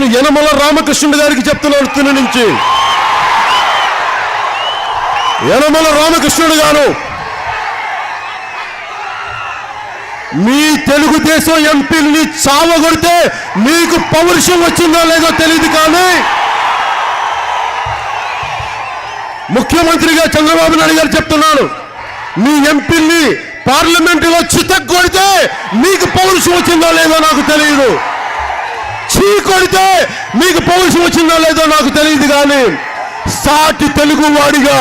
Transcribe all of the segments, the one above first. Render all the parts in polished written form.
నేను యనమల రామకృష్ణుడు గారికి చెప్తున్నాను తిని నుంచి. యనమల రామకృష్ణుడు గారు, మీ తెలుగుదేశం ఎంపీని చావగొడితే మీకు పౌరుషం వచ్చిందో లేదో తెలియదు, కానీ ముఖ్యమంత్రిగా చంద్రబాబు నాయుడు గారు చెప్తున్నాను, మీ ఎంపీని పార్లమెంటులో చితగ్గొడితే మీకు పౌరుషం వచ్చిందో లేదో నాకు తెలియదు, చీ కొడితే మీకు పౌరుషం వచ్చిందో లేదో నాకు తెలియదు, కానీ సాటి తెలుగువాడిగా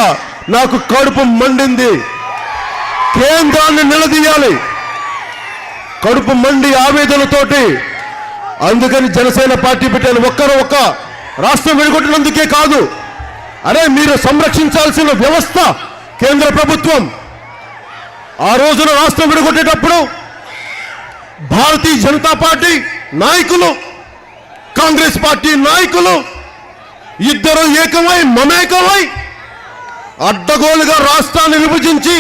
నాకు కడుపు మండింది. కేంద్రాన్ని నిలదీయాలి, కడుపు మండి ఆవేదనతోటి. అందుకని జనసేన పార్టీ పెట్టాను. ఒక్క రాష్ట్రం విడగొట్టినందుకే కాదు, అరే మీరు సంరక్షించాల్సిన వ్యవస్థ కేంద్ర ప్రభుత్వం. ఆ రోజున రాష్ట్రం విడగొట్టేటప్పుడు భారతీయ జనతా పార్టీ నాయకులు, కాంగ్రెస్ పార్టీ నాయకులు ఇద్దరు ఏకమై మమేకమై అడ్డగోలుగా రాష్ట్రాన్ని విభజించి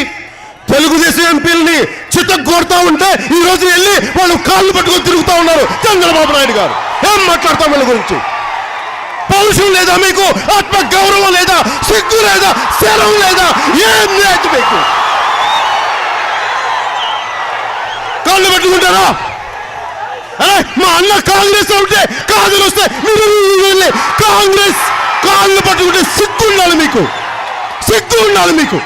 తెలుగుదేశం ఎంపీలని చితగ్గొడతా ఉంటే ఈ రోజు వెళ్ళి వాళ్ళు కాళ్ళు పట్టుకొని తిరుగుతూ ఉన్నారు చంద్రబాబు నాయుడు గారు. ఏం మాట్లాడతాం వాళ్ళ గురించి? పౌరుషం లేదా మీకు? ఆత్మ గౌరవం లేదా? సిగ్గు లేదా? శరం లేదా? ఏం లేదు మీకు? కాళ్ళు పెట్టుకుంటారా? అరే మా అన్న కాంగ్రెస్ ఉంటే కాదులు వస్తే మీరు కాంగ్రెస్ కాళ్ళు పట్టుకుంటే సిగ్గు ఉండాలి మీకు, సిగ్గు ఉండాలి మీకు.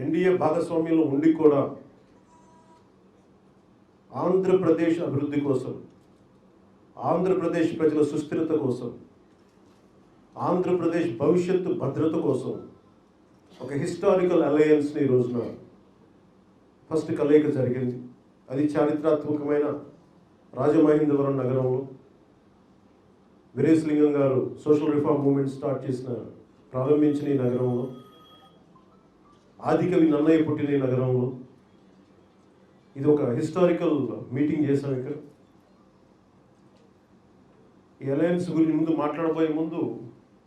ఎన్డీఏ భాగస్వామ్యంలో ఉండి కూడా ఆంధ్రప్రదేశ్ అభివృద్ధి కోసం, ఆంధ్రప్రదేశ్ ప్రజల సుస్థిరత కోసం, ఆంధ్రప్రదేశ్ భవిష్యత్తు భద్రత కోసం ఒక హిస్టారికల్ అలయన్స్ని ఈ రోజున ఫస్ట్ కలయిక జరిగింది. అది చారిత్రాత్మకమైన రాజమహేంద్రవరం నగరంలో వీరేశలింగం గారు సోషల్ రిఫార్మ్ మూవ్మెంట్ స్టార్ట్ ప్రారంభించిన ఈ నగరంలో, ఆదికవి నన్నయ్య పుట్టిన ఈ నగరంలో ఇది ఒక హిస్టారికల్ మీటింగ్ చేశాం. ఇక్కడ ఈ అలయన్స్ గురించి ముందు మాట్లాడబోయే ముందు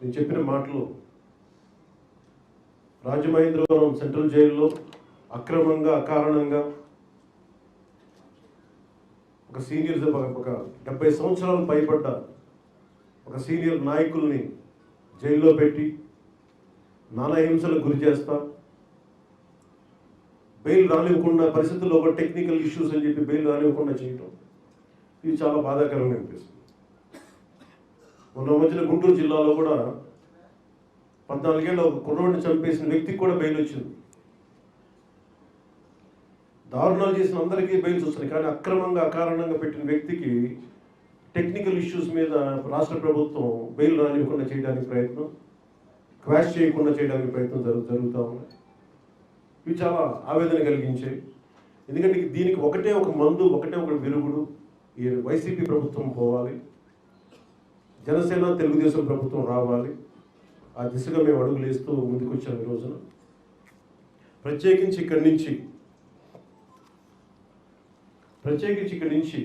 నేను చెప్పిన మాటలు, రాజమహేంద్రవరం సెంట్రల్ జైల్లో అక్రమంగా అకారణంగా ఒక సీనియర్, ఒక 70 సంవత్సరాలు పైబడ్డ ఒక సీనియర్ నాయకుల్ని జైల్లో పెట్టి నానా హింసలకు గురి చేస్తా, బెయిల్ రానివ్వకుండా, పరిస్థితుల్లో ఒక టెక్నికల్ ఇష్యూస్ అని చెప్పి బెయిల్ రానివ్వకుండా చేయటం, ఇది చాలా బాధాకరంగా అనిపిస్తుంది. మొన్న మధ్యన గుంటూరు జిల్లాలో కూడా 14 ఏళ్ళ ఒక కుర్రోడిని చంపేసిన వ్యక్తికి కూడా బెయిల్ వచ్చింది. దారుణాలు చేసిన అందరికీ బెయిల్స్ వస్తున్నాయి, కానీ అక్రమంగా అకారణంగా పెట్టిన వ్యక్తికి టెక్నికల్ ఇష్యూస్ మీద రాష్ట్ర ప్రభుత్వం బెయిల్ రానివ్వకుండా చేయడానికి ప్రయత్నం, క్వాష్ చేయకుండా చేయడానికి ప్రయత్నం జరుగుతూ ఉన్నాయి. ఇవి చాలా ఆవేదన కలిగించాయి. ఎందుకంటే దీనికి ఒకటే ఒక మందు, ఒకటే ఒక విరుగుడు, ఈ వైసీపీ ప్రభుత్వం పోవాలి, జనసేన తెలుగుదేశం ప్రభుత్వం రావాలి. ఆ దిశగా మేము అడుగులు వేస్తూ ముందుకు వచ్చాము. ఈ రోజున ప్రత్యేకించి ఇక్కడి నుంచి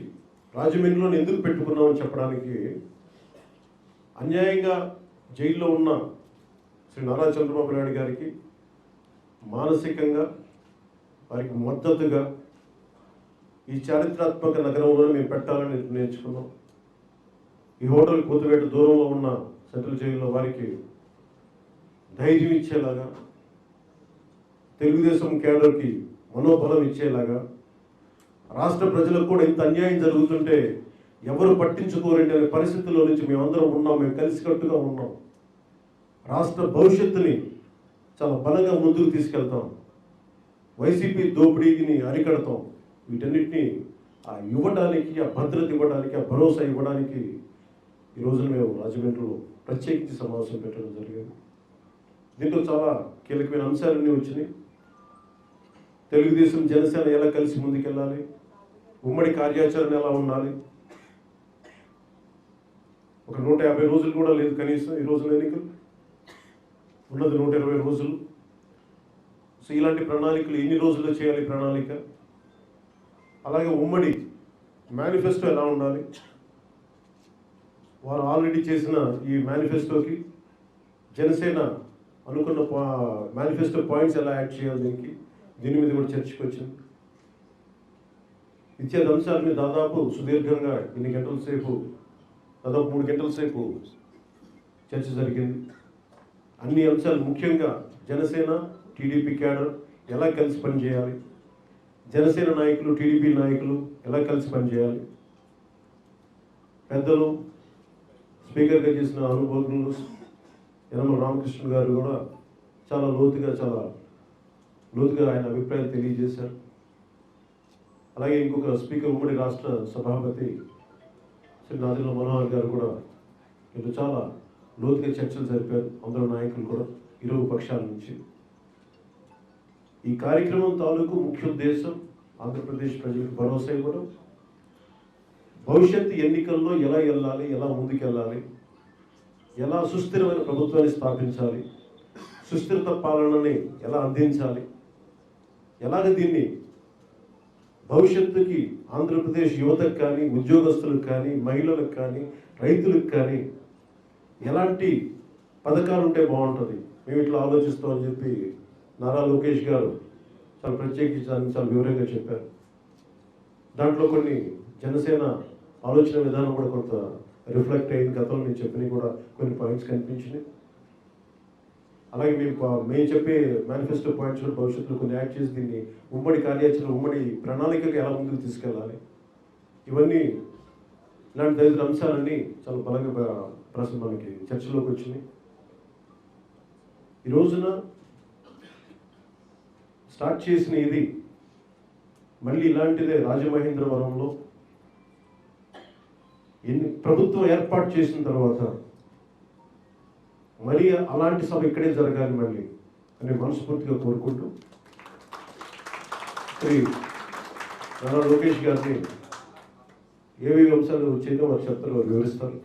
రాజమండ్రిలో ఎందుకు పెట్టుకున్నామని చెప్పడానికి, అన్యాయంగా జైల్లో ఉన్న శ్రీ నారా చంద్రబాబు నాయుడు గారికి మానసికంగా వారికి మద్దతుగా ఈ చారిత్రాత్మక నగరంలో మేము పెట్టాలని నిర్ణయించుకున్నాం. ఈ హోటల్ కొత్తపేట దూరంలో ఉన్న సెంట్రల్ జైల్లో వారికి ధైర్యం ఇచ్చేలాగా, తెలుగుదేశం కేడర్కి మనోబలం ఇచ్చేలాగా, రాష్ట్ర ప్రజలకు కూడా ఇంత అన్యాయం జరుగుతుంటే ఎవరు పట్టించుకోరండి అనే పరిస్థితుల్లో నుంచి మేమందరం ఉన్నాం, మేము కలిసికట్టుగా ఉన్నాం. రాష్ట్ర భవిష్యత్తుని చాలా బలంగా ముందుకు తీసుకెళ్తాం, వైసీపీ దోపిడీని అరికడతాం. వీటన్నిటినీ ఇవ్వడానికి, ఆ భద్రత ఇవ్వడానికి, ఆ భరోసా ఇవ్వడానికి ఈ రోజున మేము రాజమండ్రిలో ప్రత్యేకించి సమావేశం పెట్టడం జరిగింది. దీంట్లో చాలా కీలకమైన అంశాలన్నీ వచ్చినాయి. తెలుగుదేశం జనసేన ఎలా కలిసి ముందుకెళ్ళాలి, ఉమ్మడి కార్యాచరణ ఎలా ఉండాలి, ఒక 150 రోజులు కూడా లేదు కనీసం ఈ రోజున ఎన్నికలు ఉన్నది 120 రోజులు. సో ఇలాంటి ప్రణాళికలు ఎన్ని రోజుల్లో చేయాలి ప్రణాళిక, అలాగే ఉమ్మడి మేనిఫెస్టో ఎలా ఉండాలి, వారు ఆల్రెడీ చేసిన ఈ మేనిఫెస్టోకి జనసేన అనుకున్న మేనిఫెస్టో పాయింట్స్ ఎలా యాడ్ చేయాలి, దీని మీద కూడా చర్చకు వచ్చింది. ఇచ్చేది అంశాల మీద దాదాపు సుదీర్ఘంగా ఇన్ని గంటల సేపు, దాదాపు 3 గంటల సేపు చర్చ జరిగింది. అన్ని అంశాలు, ముఖ్యంగా జనసేన టీడీపీ క్యాడర్ ఎలా కలిసి పనిచేయాలి, జనసేన నాయకులు టీడీపీ నాయకులు ఎలా కలిసి పనిచేయాలి, పెద్దలు స్పీకర్గా చేసిన అనుభవజ్ఞులు యనమల రామకృష్ణ గారు కూడా చాలా లోతుగా ఆయన అభిప్రాయాలు తెలియజేశారు. అలాగే ఇంకొక స్పీకర్, ఉమ్మడి రాష్ట్ర సభాపతి శ్రీ నాదెండ్ల మనోహర్ గారు కూడా వీళ్ళు చాలా లోతుగా చర్చలు జరిపారు. అందరూ నాయకులు కూడా ఇరువు పక్షాల నుంచి. ఈ కార్యక్రమం తాలూకు ముఖ్య ఉద్దేశం ఆంధ్రప్రదేశ్ ప్రజలకు భరోసా ఇవ్వడం, భవిష్యత్తు ఎన్నికల్లో ఎలా వెళ్ళాలి, ఎలా ముందుకెళ్ళాలి, ఎలా సుస్థిరమైన ప్రభుత్వాన్ని స్థాపించాలి, సుస్థిరత పాలనని ఎలా అందించాలి, ఎలాగ దీన్ని భవిష్యత్తుకి ఆంధ్రప్రదేశ్ యువతకు కానీ, ఉద్యోగస్తులకు కానీ, మహిళలకు కానీ, రైతులకు కానీ ఎలాంటి పథకాలు ఉంటే బాగుంటుంది, మేము ఇట్లా ఆలోచిస్తామని చెప్పి నారా లోకేష్ గారు చాలా ప్రత్యేకించడానికి చాలా వివరంగా చెప్పారు. దాంట్లో కొన్ని జనసేన ఆలోచన విధానం కూడా కొంత రిఫ్లెక్ట్ అయింది. గతంలో నేను చెప్పినవి కూడా కొన్ని పాయింట్స్ కనిపించినాయి. అలాగే మేము చెప్పే మేనిఫెస్టో పాయింట్స్ కూడా భవిష్యత్తులో కొన్ని యాడ్ చేసి దీన్ని ఉమ్మడి కార్యాచరణ, ఉమ్మడి ప్రణాళికగా ఎలా ముందుకు తీసుకెళ్ళాలి, ఇవన్నీ ఇలాంటి తదితర అంశాలన్నీ చాలా బలంగా మనకి చర్చలోకి వచ్చినాయి. ఈ రోజున స్టార్ట్ చేసిన ఇది మళ్ళీ ఇలాంటిదే రాజమహేంద్రవరంలో ప్రభుత్వం ఏర్పాటు చేసిన తర్వాత మరి అలాంటి సభ ఇక్కడే జరగాలి మళ్ళీ అని మనస్ఫూర్తిగా కోరుకుంటూ శ్రీ నారా లోకేష్ గారిని ఏవేవి అంశాలు వచ్చాయో వారు చెప్తారు, వారు వివరిస్తారు.